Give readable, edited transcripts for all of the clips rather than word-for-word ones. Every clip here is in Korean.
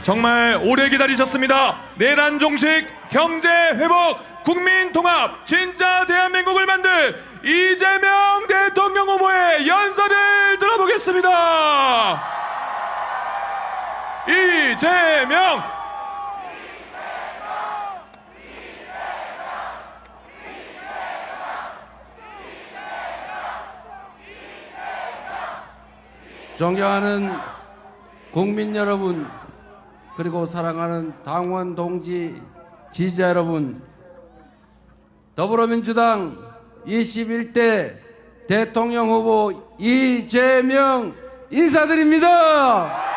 정말 오래 기다리셨습니다. 내란 종식, 경제 회복, 국민 통합, 진짜 대한민국을 만들 이재명 대통령 후보의 연설을 들어보겠습니다. 이재명! 존경하는 국민 여러분, 그리고 사랑하는 당원 동지 지지자 여러분, 더불어민주당 21대 대통령 후보 이재명 인사드립니다.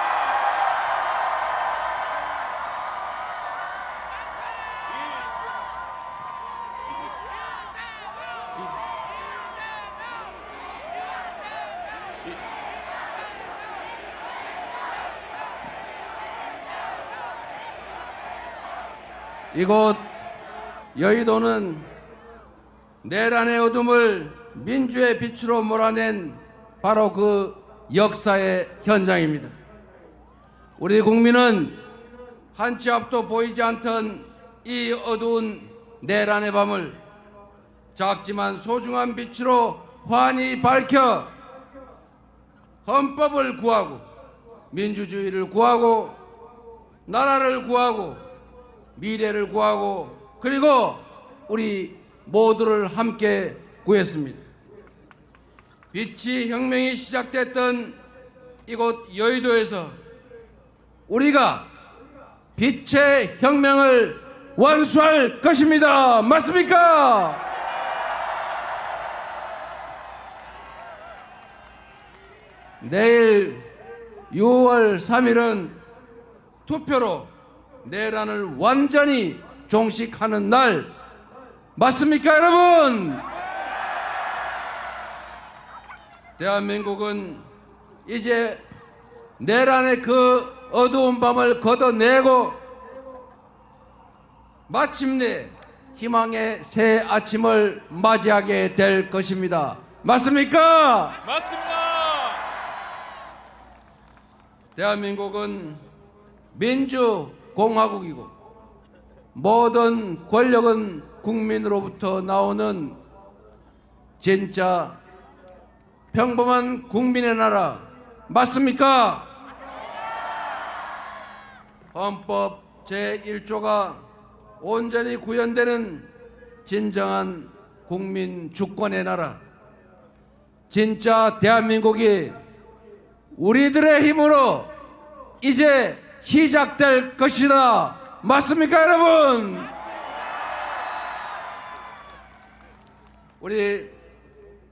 이곳 여의도는 내란의 어둠을 민주의 빛으로 몰아낸 바로 그 역사의 현장입니다. 우리 국민은 한 치 앞도 보이지 않던 이 어두운 내란의 밤을 작지만 소중한 빛으로 환히 밝혀 헌법을 구하고 민주주의를 구하고 나라를 구하고 미래를 구하고 그리고 우리 모두를 함께 구했습니다. 빛이 혁명이 시작됐던 이곳 여의도에서 우리가 빛의 혁명을 완수할 것입니다. 맞습니까? 내일 6월 3일은 투표로 내란을 완전히 종식하는 날 맞습니까, 여러분? 대한민국은 이제 내란의 그 어두운 밤을 걷어내고 마침내 희망의 새 아침을 맞이하게 될 것입니다. 맞습니까? 맞습니다. 대한민국은 민주공화국이고 모든 권력은 국민으로부터 나오는 진짜 평범한 국민의 나라 맞습니까? 헌법 제1조가 온전히 구현되는 진정한 국민 주권의 나라, 진짜 대한민국이 우리들의 힘으로 이제 시작될 것이다. 맞습니까, 여러분? 우리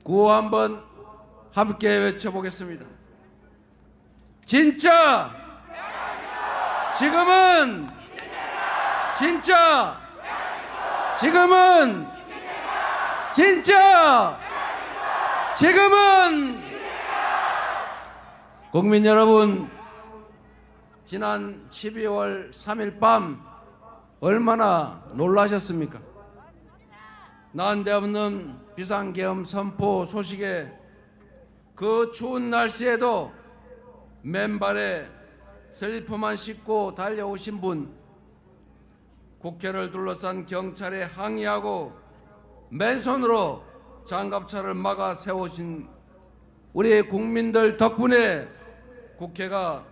구호 한번 함께 외쳐보겠습니다. 진짜 지금은 진짜 지금은 진짜 지금은 국민 여러분, 지난 12월 3일 밤 얼마나 놀라셨습니까? 난데없는 비상계엄 선포 소식에 그 추운 날씨에도 맨발에 슬리퍼만 신고 달려오신 분, 국회를 둘러싼 경찰에 항의하고 맨손으로 장갑차를 막아 세우신 우리 국민들 덕분에 국회가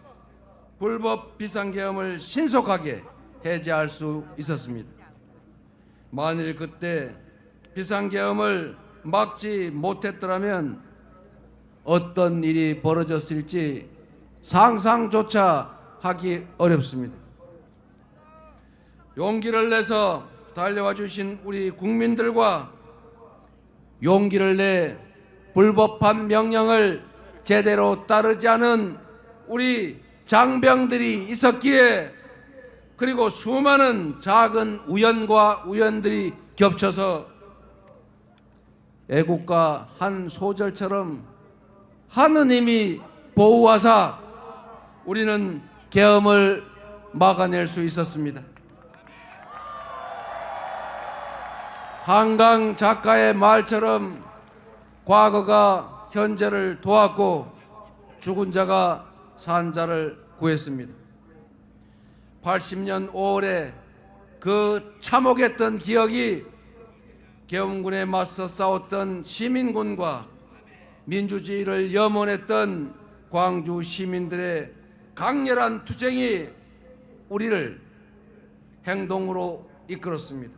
불법 비상계엄을 신속하게 해제할 수 있었습니다. 만일 그때 비상계엄을 막지 못했더라면 어떤 일이 벌어졌을지 상상조차 하기 어렵습니다. 용기를 내서 달려와 주신 우리 국민들과 용기를 내 불법한 명령을 제대로 따르지 않은 우리 장병들이 있었기에, 그리고 수많은 작은 우연과 우연들이 겹쳐서 애국가 한 소절처럼 하느님이 보호하사 우리는 계엄을 막아낼 수 있었습니다. 한강 작가의 말처럼 과거가 현재를 도왔고 죽은 자가 산 자를 구했습니다. 80년 5월에 그 참혹했던 기억이 계엄군에 맞서 싸웠던 시민군과 민주주의를 염원했던 광주 시민들의 강렬한 투쟁이 우리를 행동으로 이끌었습니다.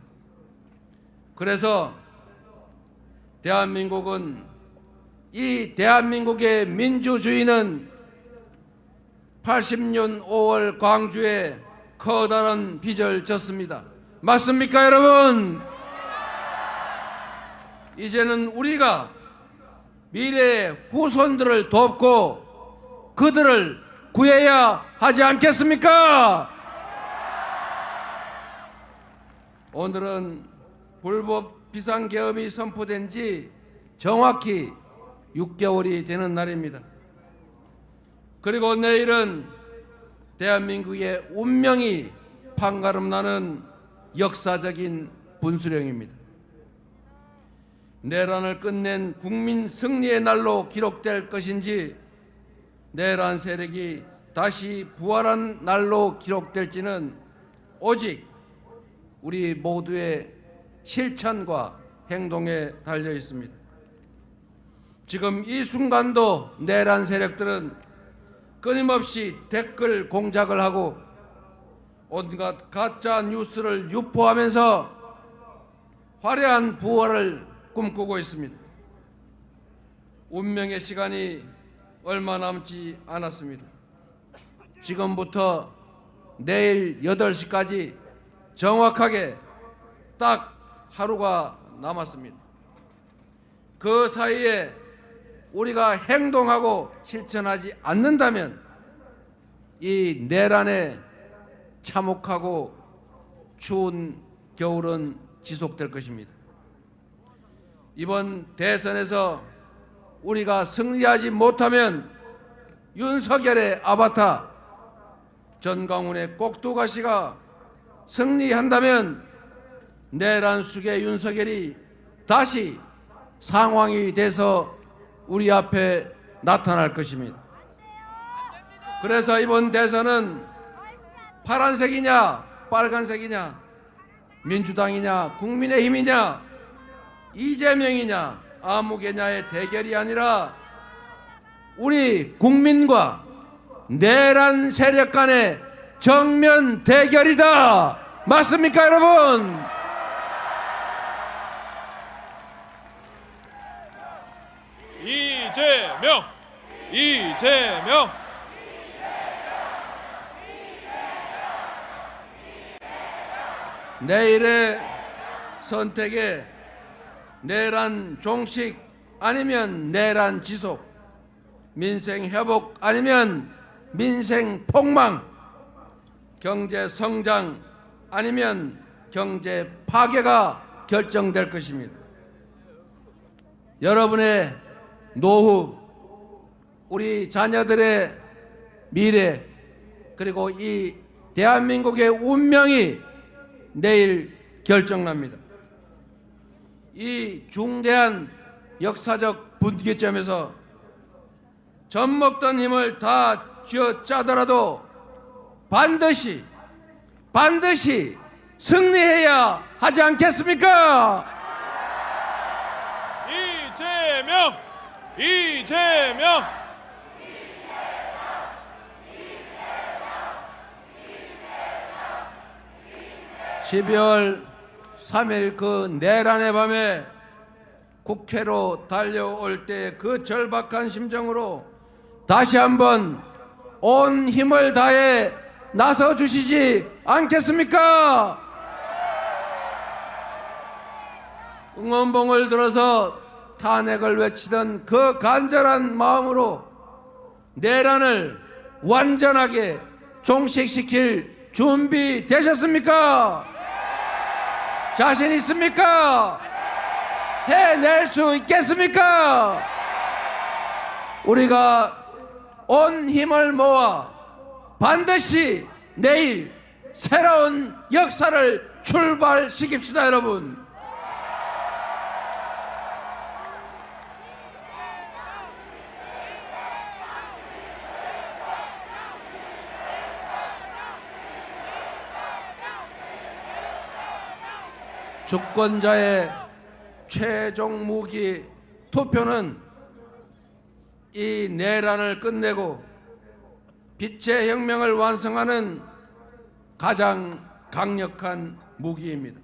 그래서 대한민국은, 이 대한민국의 민주주의는 80년 5월 광주에 커다란 빚을 졌습니다. 맞습니까, 여러분? 이제는 우리가 미래의 후손들을 돕고 그들을 구해야 하지 않겠습니까? 오늘은 불법 비상계엄이 선포된 지 정확히 6개월이 되는 날입니다. 그리고 내일은 대한민국의 운명이 판가름나는 역사적인 분수령입니다. 내란을 끝낸 국민 승리의 날로 기록될 것인지, 내란 세력이 다시 부활한 날로 기록될지는 오직 우리 모두의 실천과 행동에 달려 있습니다. 지금 이 순간도 내란 세력들은 끊임없이 댓글 공작을 하고 온갖 가짜 뉴스를 유포하면서 화려한 부활을 꿈꾸고 있습니다. 운명의 시간이 얼마 남지 않았습니다. 지금부터 내일 8시까지 정확하게 딱 하루가 남았습니다. 그 사이에 우리가 행동하고 실천하지 않는다면 이 내란의 참혹하고 추운 겨울은 지속될 것입니다. 이번 대선에서 우리가 승리하지 못하면 윤석열의 아바타 전광훈의 꼭두가시가 승리한다면 내란 숙의 윤석열이 다시 상황이 돼서 우리 앞에 나타날 것입니다. 그래서 이번 대선은 파란색이냐 빨간색이냐, 민주당이냐 국민의힘이냐 이재명이냐 아무개냐의 대결이 아니라 우리 국민과 내란 세력 간의 정면 대결이다. 맞습니까, 여러분? 이재명! 내일의 선택에 내란 종식 아니면 내란 지속, 민생 회복 아니면 민생 폭망, 경제 성장 아니면 경제 파괴가 결정될 것입니다. 여러분의 노후, 우리 자녀들의 미래, 그리고 이 대한민국의 운명이 내일 결정납니다. 이 중대한 역사적 분기점에서 젖먹던 힘을 다 쥐어짜더라도 반드시 승리해야 하지 않겠습니까? 이재명! 12월 3일 그 내란의 밤에 국회로 달려올 때 그 절박한 심정으로 다시 한번 온 힘을 다해 나서 주시지 않겠습니까? 응원봉을 들어서 탄핵을 외치던 그 간절한 마음으로 내란을 완전하게 종식시킬 준비 되셨습니까? 자신 있습니까? 해낼 수 있겠습니까? 우리가 온 힘을 모아 반드시 내일 새로운 역사를 출발시킵시다, 여러분. 주권자의 최종 무기 투표는 이 내란을 끝내고 빛의 혁명을 완성하는 가장 강력한 무기입니다.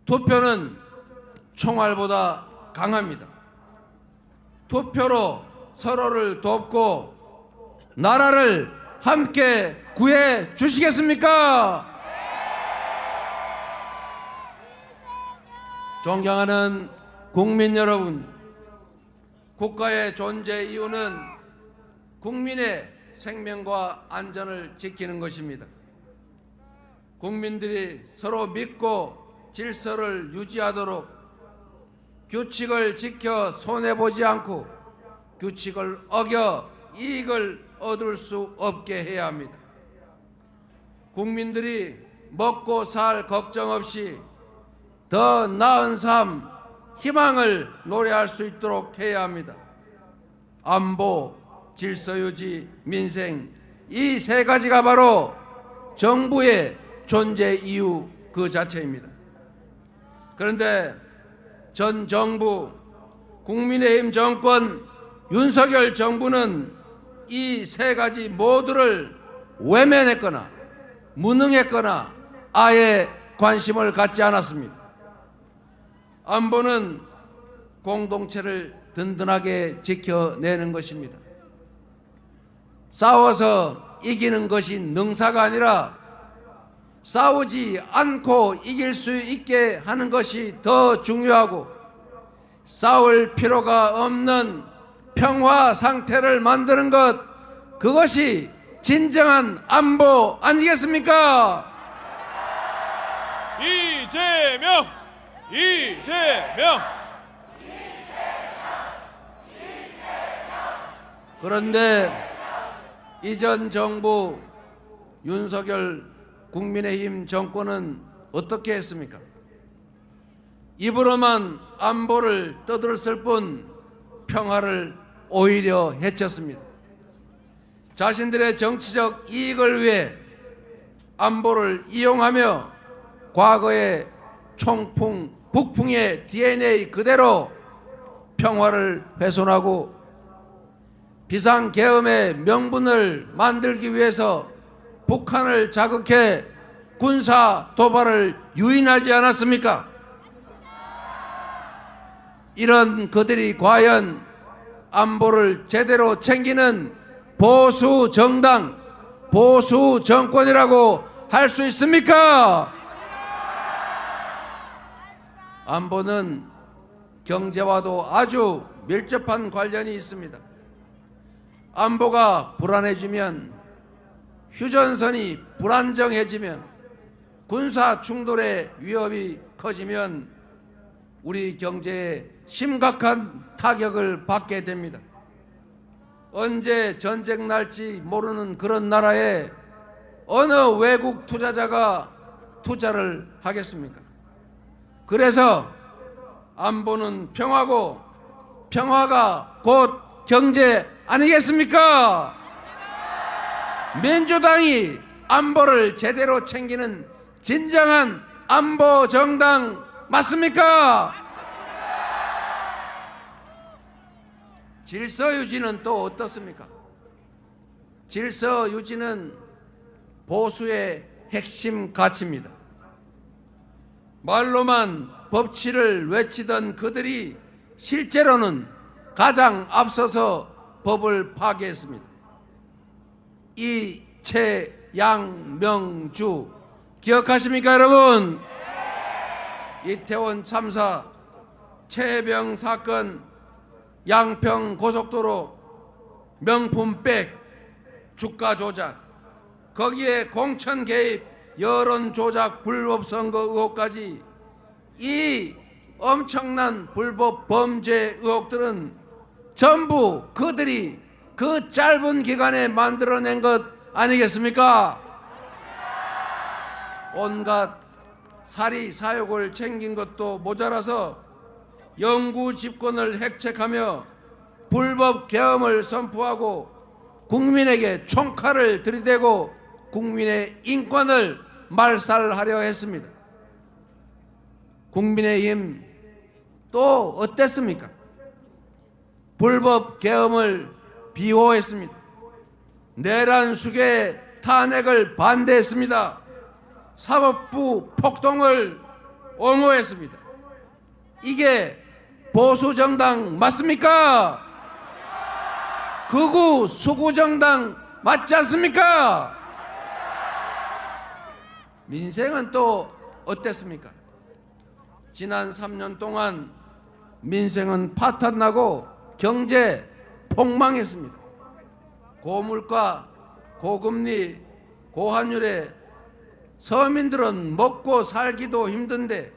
투표는 총알보다 강합니다. 투표로 서로를 돕고 나라를 함께 구해 주시겠습니까? 존경하는 국민 여러분, 국가의 존재 이유는 국민의 생명과 안전을 지키는 것입니다. 국민들이 서로 믿고 질서를 유지하도록 규칙을 지켜 손해보지 않고 규칙을 어겨 이익을 얻을 수 없게 해야 합니다. 국민들이 먹고 살 걱정 없이 더 나은 삶, 희망을 노래할 수 있도록 해야 합니다. 안보, 질서유지, 민생, 이 세 가지가 바로 정부의 존재 이유 그 자체입니다. 그런데 전 정부, 국민의힘 정권, 윤석열 정부는 이 세 가지 모두를 외면했거나 무능했거나 아예 관심을 갖지 않았습니다. 안보는 공동체를 든든하게 지켜내는 것입니다. 싸워서 이기는 것이 능사가 아니라 싸우지 않고 이길 수 있게 하는 것이 더 중요하고 싸울 필요가 없는 평화 상태를 만드는 것, 그것이 진정한 안보 아니겠습니까? 이재명! 이재명! 그런데 이전 정부 윤석열 국민의힘 정권은 어떻게 했습니까? 입으로만 안보를 떠들었을 뿐 평화를 오히려 해쳤습니다. 자신들의 정치적 이익을 위해 안보를 이용하며 과거의 총풍, 북풍의 DNA 그대로 평화를 훼손하고 비상계엄의 명분을 만들기 위해서 북한을 자극해 군사 도발을 유인하지 않았습니까? 이런 그들이 과연 안보를 제대로 챙기는 보수 정당, 보수 정권이라고 할 수 있습니까? 안보는 경제와도 아주 밀접한 관련이 있습니다. 안보가 불안해지면, 휴전선이 불안정해지면, 군사 충돌의 위협이 커지면 우리 경제에 심각한 타격을 받게 됩니다. 언제 전쟁 날지 모르는 그런 나라에 어느 외국 투자자가 투자를 하겠습니까? 그래서 안보는 평화고 평화가 곧 경제 아니겠습니까? 민주당이 안보를 제대로 챙기는 진정한 안보 정당 맞습니까? 질서 유지는 또 어떻습니까? 질서 유지는 보수의 핵심 가치입니다. 말로만 법치를 외치던 그들이 실제로는 가장 앞서서 법을 파괴했습니다. 이채양명주 기억하십니까 여러분? 이태원 참사, 최해병 사건, 양평 고속도로 명품백, 주가 조작, 거기에 공천 개입, 여론 조작, 불법 선거 의혹까지 이 엄청난 불법 범죄 의혹들은 전부 그들이 그 짧은 기간에 만들어낸 것 아니겠습니까? 온갖 사리 사욕을 챙긴 것도 모자라서 영구 집권을 획책하며 불법 계엄을 선포하고 국민에게 총칼을 들이대고 국민의 인권을 말살하려 했습니다. 국민의힘 또 어땠습니까? 불법 계엄을 비호했습니다. 내란 수괴 탄핵을 반대했습니다. 사법부 폭동을 옹호했습니다. 이게 보수정당 맞습니까? 극우 수구정당 맞지 않습니까? 민생은 또 어땠습니까? 지난 3년 동안 민생은 파탄나고 경제 폭망했습니다. 고물가, 고금리, 고환율에 서민들은 먹고 살기도 힘든데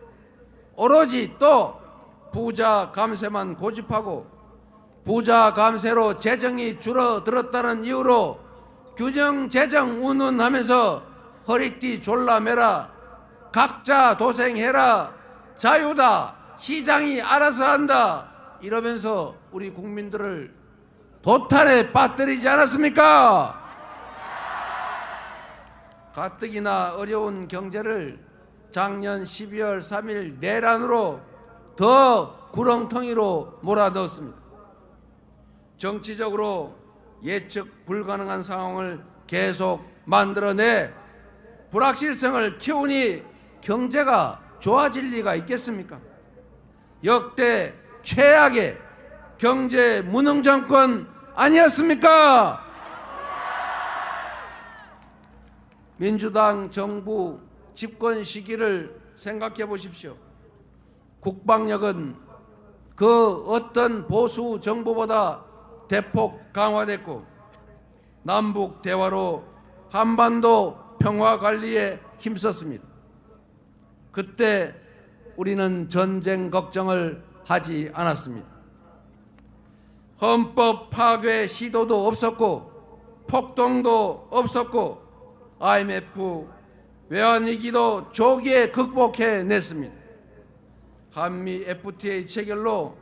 오로지 또 부자 감세만 고집하고 부자 감세로 재정이 줄어들었다는 이유로 균형 재정 운운하면서 허리띠 졸라매라, 각자 도생해라, 자유다, 시장이 알아서 한다 이러면서 우리 국민들을 도탄에 빠뜨리지 않았습니까? 가뜩이나 어려운 경제를 작년 12월 3일 내란으로 더 구렁텅이로 몰아넣었습니다. 정치적으로 예측 불가능한 상황을 계속 만들어내 불확실성을 키우니 경제가 좋아질 리가 있겠습니까? 역대 최악의 경제 무능 정권 아니었습니까? 민주당 정부 집권 시기를 생각해 보십시오. 국방력은 그 어떤 보수 정부보다 대폭 강화됐고 남북 대화로 한반도 평화 관리에 힘썼습니다. 그때 우리는 전쟁 걱정을 하지 않았습니다. 헌법 파괴 시도도 없었고 폭동도 없었고 IMF 외환위기도 조기에 극복해냈습니다. 한미 FTA 체결로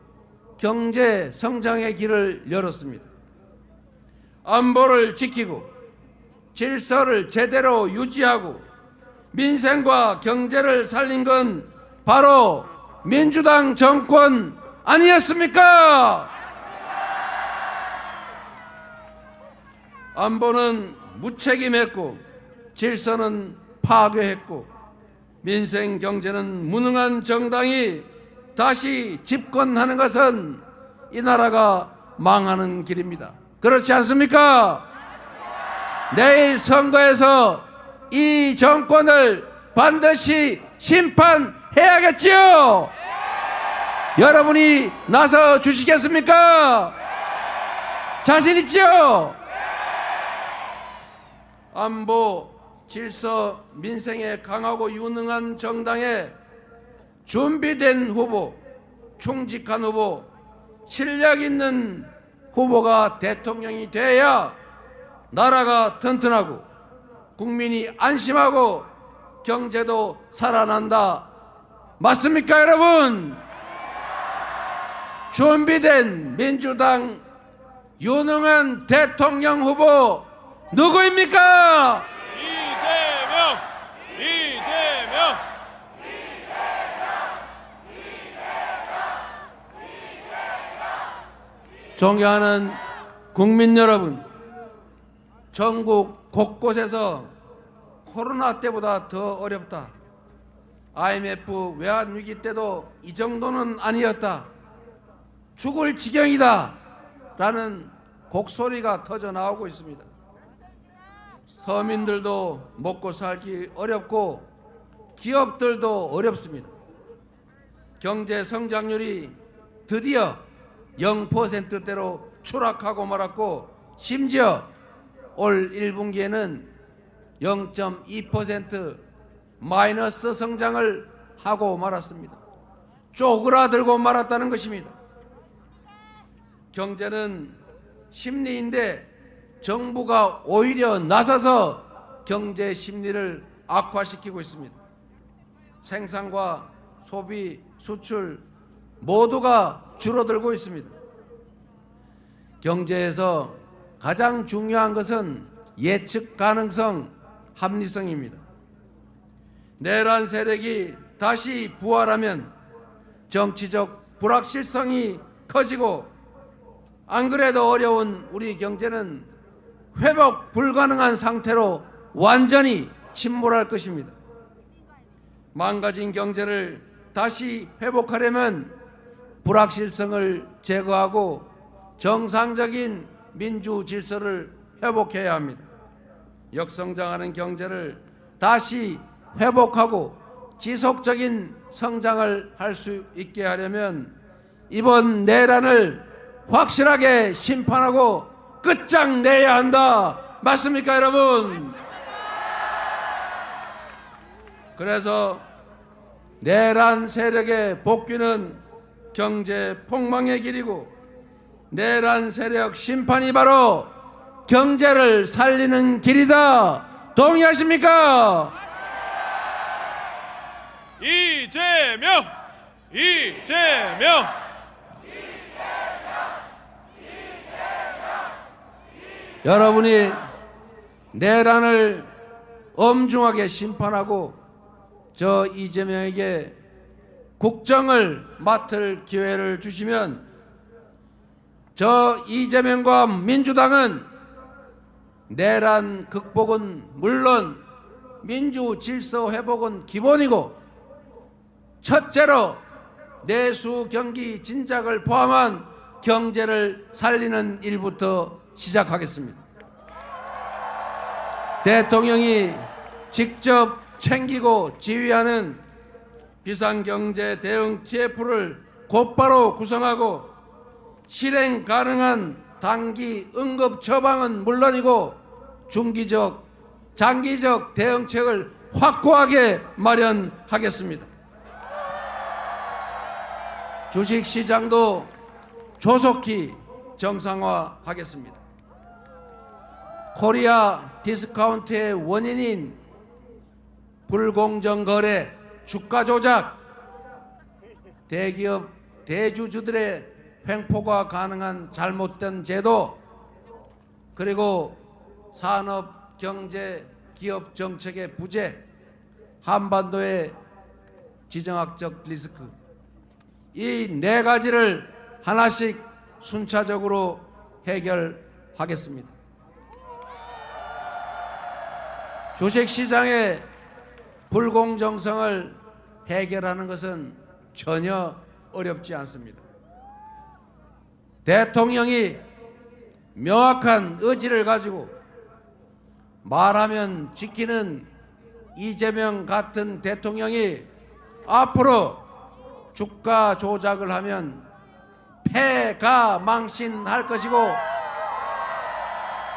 경제 성장의 길을 열었습니다. 안보를 지키고 질서를 제대로 유지하고 민생과 경제를 살린 건 바로 민주당 정권 아니었습니까? 안보는 무책임했고 질서는 파괴했고 민생 경제는 무능한 정당이 다시 집권하는 것은 이 나라가 망하는 길입니다. 그렇지 않습니까? 내일 선거에서 이 정권을 반드시 심판해야겠지요. 여러분이 나서 주시겠습니까? 자신 있지요? 안보, 질서, 민생에 강하고 유능한 정당에 준비된 후보, 충직한 후보, 실력 있는 후보가 대통령이 돼야 나라가 튼튼하고 국민이 안심하고 경제도 살아난다. 맞습니까, 여러분? 준비된 민주당 유능한 대통령 후보 누구입니까? 이재명! 존경하는 국민 여러분, 전국 곳곳에서 코로나 때보다 더 어렵다. IMF 외환위기 때도 이 정도는 아니었다. 죽을 지경이다. 라는 곡소리가 터져 나오고 있습니다. 서민들도 먹고 살기 어렵고 기업들도 어렵습니다. 경제 성장률이 드디어 0%대로 추락하고 말았고 심지어 올 1분기에는 0.2% 마이너스 성장을 하고 말았습니다. 쪼그라들고 말았다는 것입니다. 경제는 심리인데 정부가 오히려 나서서 경제 심리를 악화시키고 있습니다. 생산과 소비, 수출 모두가 줄어들고 있습니다. 경제에서 가장 중요한 것은 예측 가능성, 합리성입니다. 내란 세력이 다시 부활하면 정치적 불확실성이 커지고 안 그래도 어려운 우리 경제는 회복 불가능한 상태로 완전히 침몰할 것입니다. 망가진 경제를 다시 회복하려면 불확실성을 제거하고 정상적인 민주 질서를 회복해야 합니다. 역성장하는 경제를 다시 회복하고 지속적인 성장을 할 수 있게 하려면 이번 내란을 확실하게 심판하고 끝장내야 한다. 맞습니까, 여러분? 그래서 내란 세력의 복귀는 경제 폭망의 길이고 내란 세력 심판이 바로 경제를 살리는 길이다. 동의하십니까? 이재명! 이재명! 여러분이 내란을 엄중하게 심판하고 저 이재명에게 국정을 맡을 기회를 주시면 저 이재명과 민주당은 내란 극복은 물론 민주 질서 회복은 기본이고 첫째로 내수 경기 진작을 포함한 경제를 살리는 일부터 시작하겠습니다. 대통령이 직접 챙기고 지휘하는 비상경제 대응 TF를 곧바로 구성하고 실행 가능한 단기 응급 처방은 물론이고 중기적, 장기적 대응책을 확고하게 마련하겠습니다. 주식시장도 조속히 정상화하겠습니다. 코리아 디스카운트의 원인인 불공정 거래, 주가 조작, 대기업, 대주주들의 횡포가 가능한 잘못된 제도, 그리고 산업, 경제, 기업 정책의 부재, 한반도의 지정학적 리스크, 이 네 가지를 하나씩 순차적으로 해결하겠습니다. 주식시장의 불공정성을 해결하는 것은 전혀 어렵지 않습니다. 대통령이 명확한 의지를 가지고 말하면 지키는 이재명 같은 대통령이 앞으로 주가 조작을 하면 패가 망신할 것이고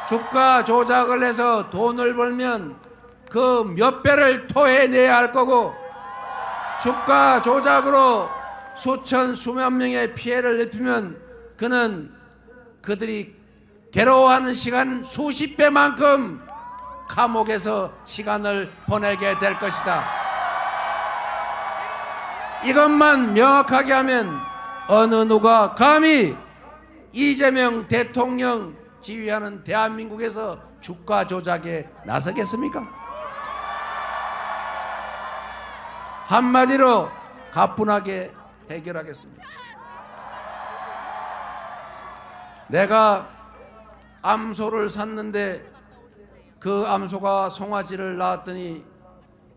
주가 조작을 해서 돈을 벌면 그 몇 배를 토해내야 할 거고 주가 조작으로 수천 수만 명의 피해를 입히면 그는 그들이 괴로워하는 시간 수십 배만큼 감옥에서 시간을 보내게 될 것이다. 이것만 명확하게 하면 어느 누가 감히 이재명 대통령 지휘하는 대한민국에서 주가 조작에 나서겠습니까? 한마디로 가뿐하게 해결하겠습니다. 내가 암소를 샀는데 그 암소가 송아지를 낳았더니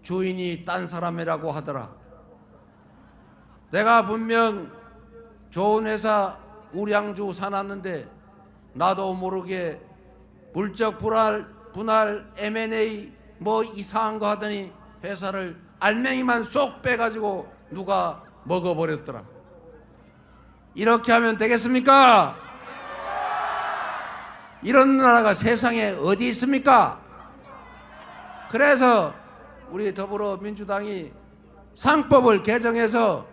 주인이 딴 사람이라고 하더라. 내가 분명 좋은 회사 우량주 사놨는데 나도 모르게 물적 분할 M&A 뭐 이상한 거 하더니 회사를 알맹이만 쏙 빼가지고 누가 먹어버렸더라. 이렇게 하면 되겠습니까? 이런 나라가 세상에 어디 있습니까? 그래서 우리 더불어민주당이 상법을 개정해서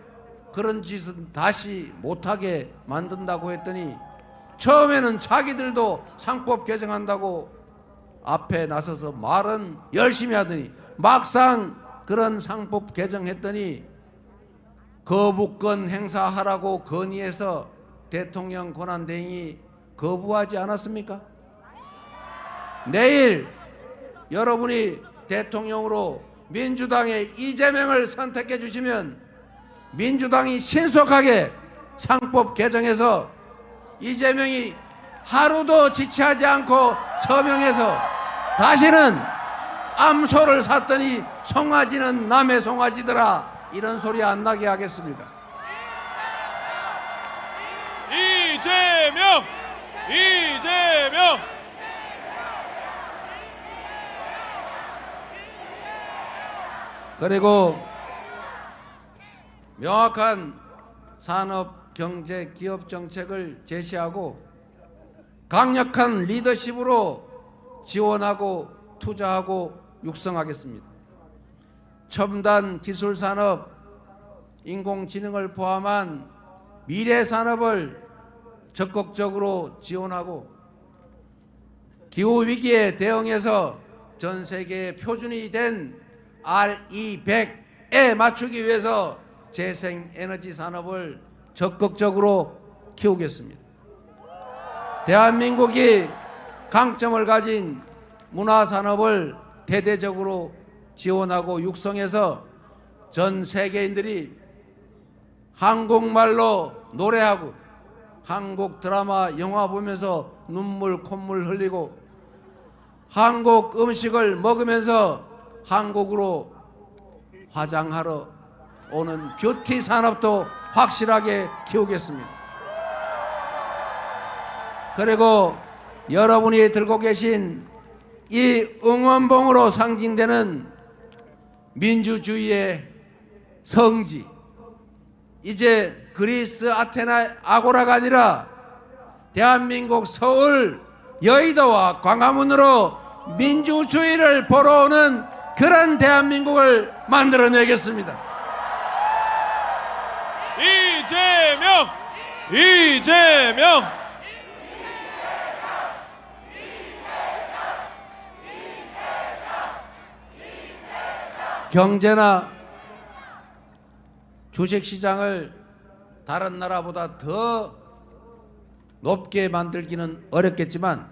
그런 짓은 다시 못하게 만든다고 했더니 처음에는 자기들도 상법 개정한다고 앞에 나서서 말은 열심히 하더니 막상 그런 상법 개정했더니 거부권 행사하라고 건의해서 대통령 권한대행이 거부하지 않았습니까? 내일 여러분이 대통령으로 민주당의 이재명을 선택해 주시면 민주당이 신속하게 상법 개정해서 이재명이 하루도 지체하지 않고 서명해서 다시는 암소를 샀더니 송아지는 남의 송아지더라 이런 소리 안 나게 하겠습니다. 이재명! 이재명! 그리고 명확한 산업, 경제, 기업 정책을 제시하고 강력한 리더십으로 지원하고 투자하고 육성하겠습니다. 첨단 기술 산업, 인공지능을 포함한 미래 산업을 적극적으로 지원하고 기후 위기에 대응해서 전 세계의 표준이 된 RE100에 맞추기 위해서 재생에너지 산업을 적극적으로 키우겠습니다. 대한민국이 강점을 가진 문화산업을 대대적으로 지원하고 육성해서 전 세계인들이 한국말로 노래하고 한국 드라마, 영화 보면서 눈물, 콧물 흘리고 한국 음식을 먹으면서 한국으로 화장하러 오는 뷰티 산업도 확실하게 키우겠습니다. 그리고 여러분이 들고 계신 이 응원봉으로 상징되는 민주주의의 성지, 이제 그리스 아테네 아고라가 아니라 대한민국 서울 여의도와 광화문으로 민주주의를 보러 오는 그런 대한민국을 만들어내겠습니다. 이재명! 이재명! 경제나 주식시장을 다른 나라보다 더 높게 만들기는 어렵겠지만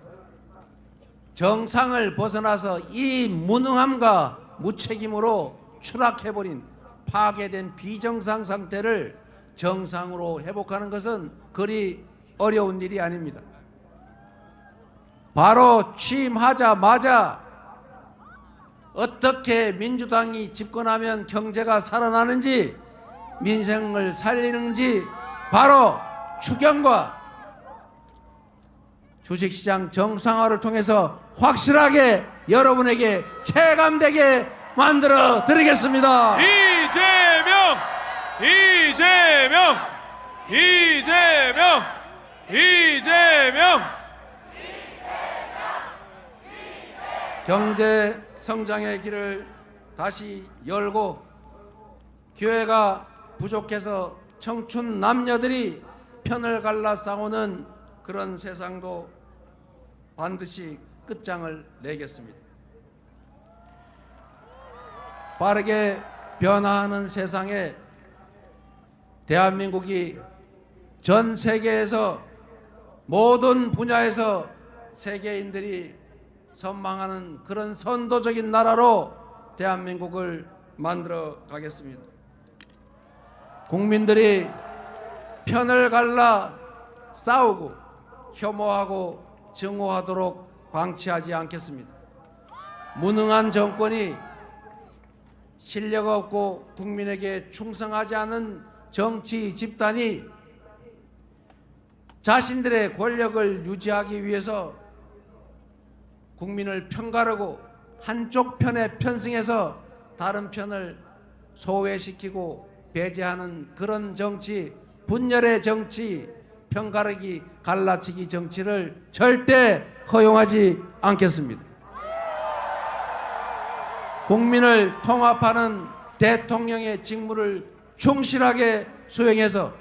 정상을 벗어나서 이 무능함과 무책임으로 추락해버린 파괴된 비정상 상태를 정상으로 회복하는 것은 그리 어려운 일이 아닙니다. 바로 취임하자마자 어떻게 민주당이 집권하면 경제가 살아나는지 민생을 살리는지 바로 추경과 주식시장 정상화를 통해서 확실하게 여러분에게 체감되게 만들어 드리겠습니다. 이재명! 이재명! 이재명! 이재명! 경제 성장의 길을 다시 열고 기회가 부족해서 청춘 남녀들이 편을 갈라 싸우는 그런 세상도 반드시 끝장을 내겠습니다. 빠르게 변화하는 세상에 대한민국이 전 세계에서 모든 분야에서 세계인들이 선망하는 그런 선도적인 나라로 대한민국을 만들어 가겠습니다. 국민들이 편을 갈라 싸우고 혐오하고 증오하도록 방치하지 않겠습니다. 무능한 정권이 실력 없고 국민에게 충성하지 않은 정치 집단이 자신들의 권력을 유지하기 위해서 국민을 편가르고 한쪽 편에 편승해서 다른 편을 소외시키고 배제하는 그런 정치, 분열의 정치, 편가르기, 갈라치기 정치를 절대 허용하지 않겠습니다. 국민을 통합하는 대통령의 직무를 충실하게 수행해서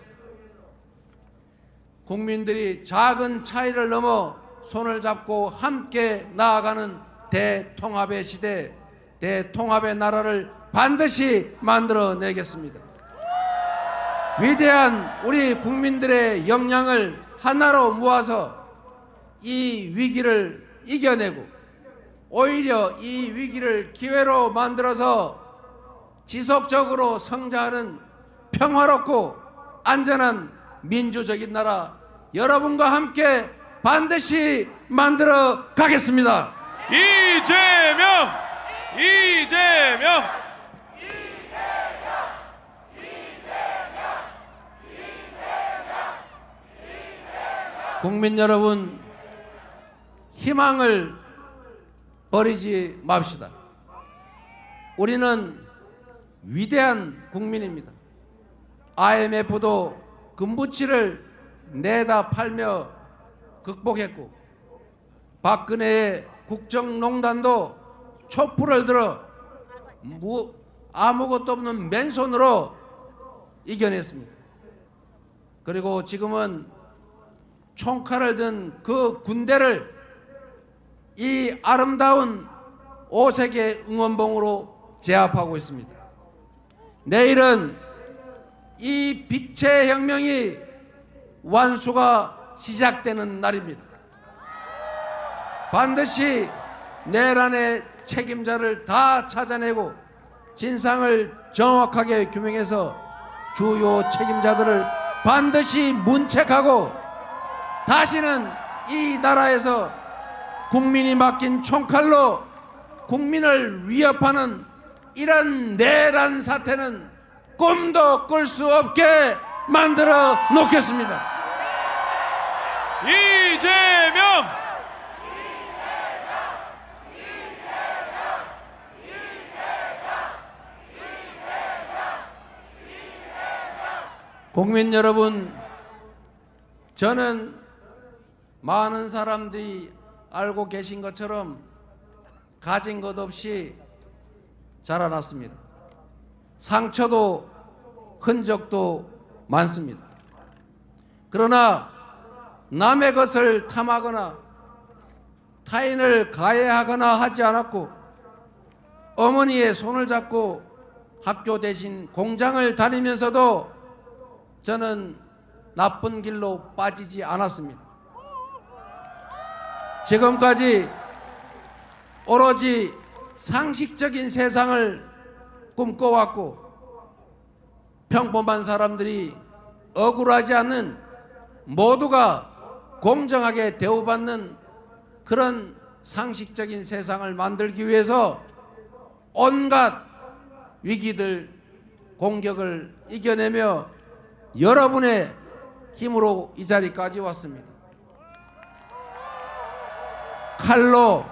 국민들이 작은 차이를 넘어 손을 잡고 함께 나아가는 대통합의 시대, 대통합의 나라를 반드시 만들어내겠습니다. 위대한 우리 국민들의 역량을 하나로 모아서 이 위기를 이겨내고 오히려 이 위기를 기회로 만들어서 지속적으로 성장하는 평화롭고 안전한 민주적인 나라 여러분과 함께 반드시 만들어 가겠습니다. 이재명! 이재명! 국민 여러분, 희망을 버리지 맙시다. 우리는 위대한 국민입니다. IMF도 금부치를 내다 팔며 극복했고, 박근혜의 국정농단도 촛불을 들어 아무것도 없는 맨손으로 이겨냈습니다. 그리고 지금은 총칼을 든 그 군대를 이 아름다운 5세계 응원봉으로 제압하고 있습니다. 내일은 이 빛의 혁명이 완수가 시작되는 날입니다. 반드시 내란의 책임자를 다 찾아내고 진상을 정확하게 규명해서 주요 책임자들을 반드시 문책하고 다시는 이 나라에서 국민이 맡긴 총칼로 국민을 위협하는 이런 내란 사태는 꿈도 꿀 수 없게 만들어 놓겠습니다. 이재명! 국민 여러분, 저는 많은 사람들이 알고 계신 것처럼 가진 것 없이 자라났습니다. 상처도 흔적도 많습니다. 그러나 남의 것을 탐하거나 타인을 가해하거나 하지 않았고, 어머니의 손을 잡고 학교 대신 공장을 다니면서도 저는 나쁜 길로 빠지지 않았습니다. 지금까지 오로지 상식적인 세상을 꿈꿔왔고, 평범한 사람들이 억울하지 않는, 모두가 공정하게 대우받는 그런 상식적인 세상을 만들기 위해서 온갖 위기들, 공격을 이겨내며 여러분의 힘으로 이 자리까지 왔습니다. 칼로,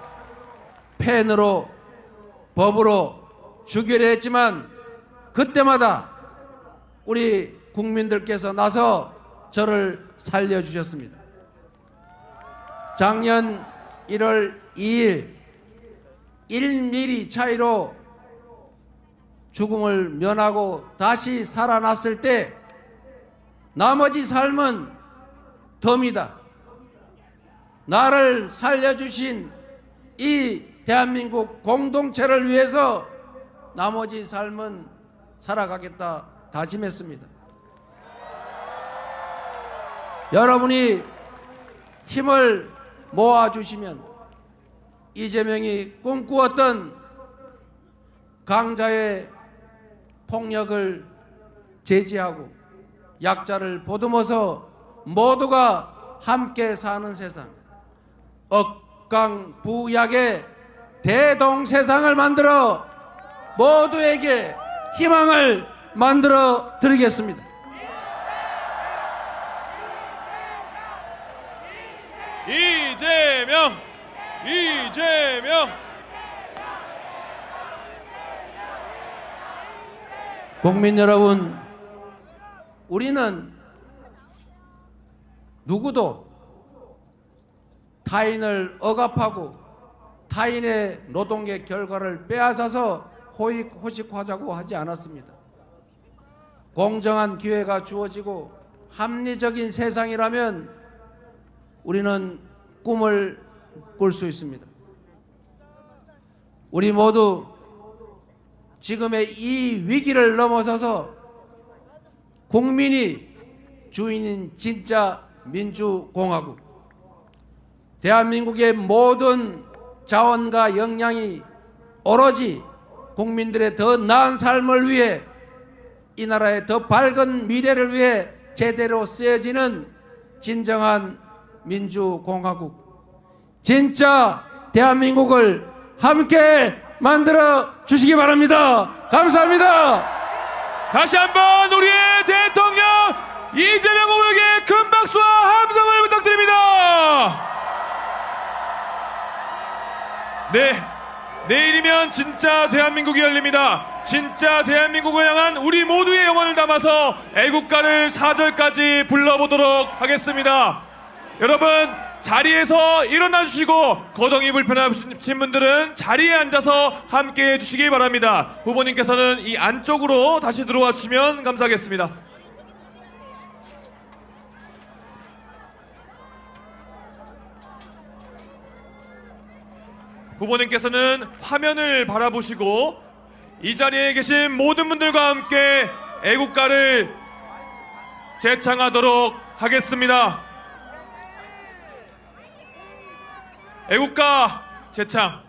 펜으로, 법으로 죽이려 했지만 그때마다 우리 국민들께서 나서 저를 살려주셨습니다. 작년 1월 2일 1mm 차이로 죽음을 면하고 다시 살아났을 때 나머지 삶은 덤이다. 나를 살려주신 이 대한민국 공동체를 위해서 나머지 삶은 살아가겠다 다짐했습니다. 여러분이 힘을 모아주시면 이재명이 꿈꾸었던 강자의 폭력을 제지하고 약자를 보듬어서 모두가 함께 사는 세상, 억강부약의 대동세상을 만들어 모두에게 희망을 만들어 드리겠습니다. 이재명! 이재명! 국민 여러분, 우리는 누구도 타인을 억압하고 타인의 노동의 결과를 빼앗아서 호식하자고 하지 않았습니다. 공정한 기회가 주어지고 합리적인 세상이라면 우리는 꿈을 꿀 수 있습니다. 우리 모두 지금의 이 위기를 넘어서서 국민이 주인인 진짜 민주공화국, 대한민국의 모든 자원과 역량이 오로지 국민들의 더 나은 삶을 위해 이 나라의 더 밝은 미래를 위해 제대로 쓰여지는 진정한 민주공화국, 진짜 대한민국을 함께 만들어 주시기 바랍니다. 감사합니다. 다시 한번 우리의 대통령 이재명 후보에게 큰 박수와 함성을 부탁드립니다. 네, 내일이면 진짜 대한민국이 열립니다. 진짜 대한민국을 향한 우리 모두의 영혼을 담아서 애국가를 4절까지 불러보도록 하겠습니다. 여러분, 자리에서 일어나 주시고 거동이 불편하신 분들은 자리에 앉아서 함께 해주시기 바랍니다. 후보님께서는 이 안쪽으로 다시 들어와 주시면 감사하겠습니다. 후보님께서는 화면을 바라보시고 이 자리에 계신 모든 분들과 함께 애국가를 재창하도록 하겠습니다. 애국가 재창.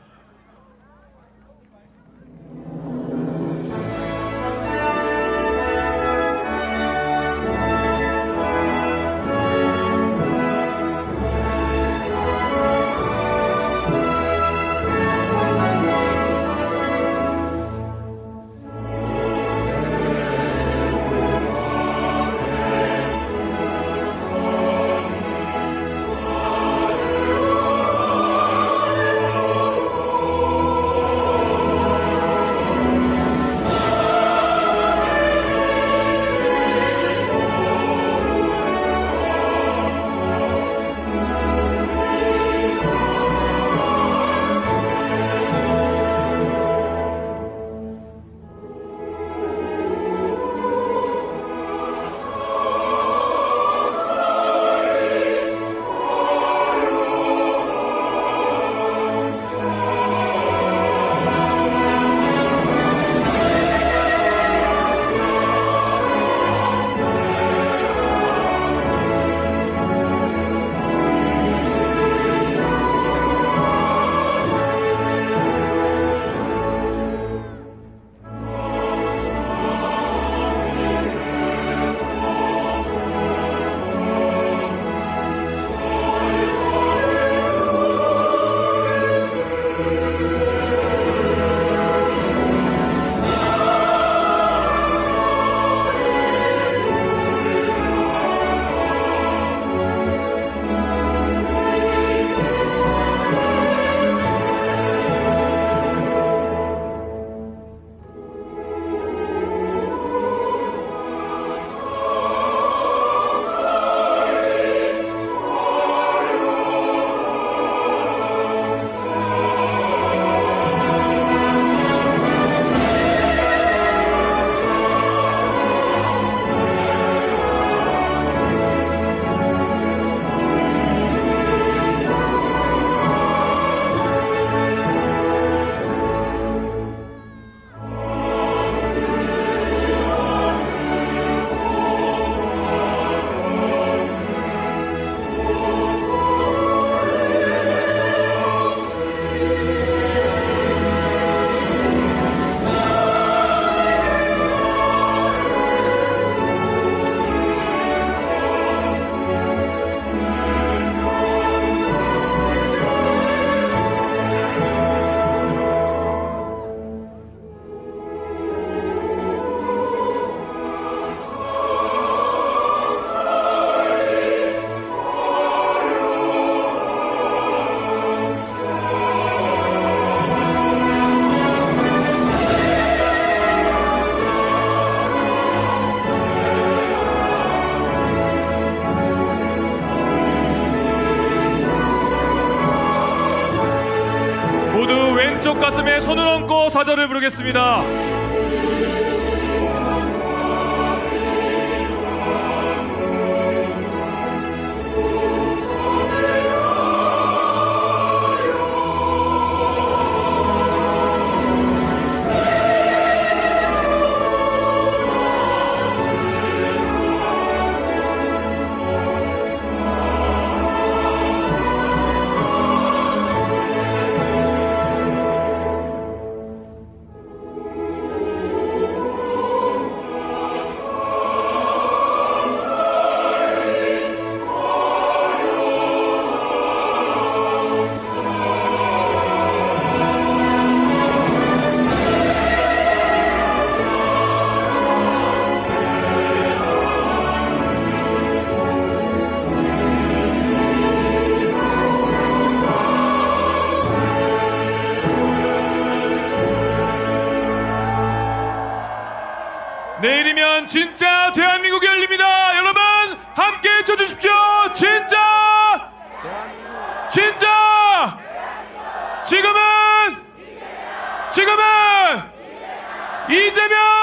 왼쪽 가슴에 손을 얹고 사절을 부르겠습니다. 내일이면 진짜 대한민국이 열립니다. 여러분 함께 쳐주십시오. 진짜 진짜 지금은 이재명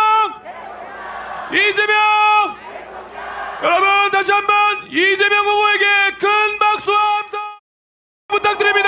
여러분 다시 한번 이재명 후보에게 큰 박수와 함성 부탁드립니다.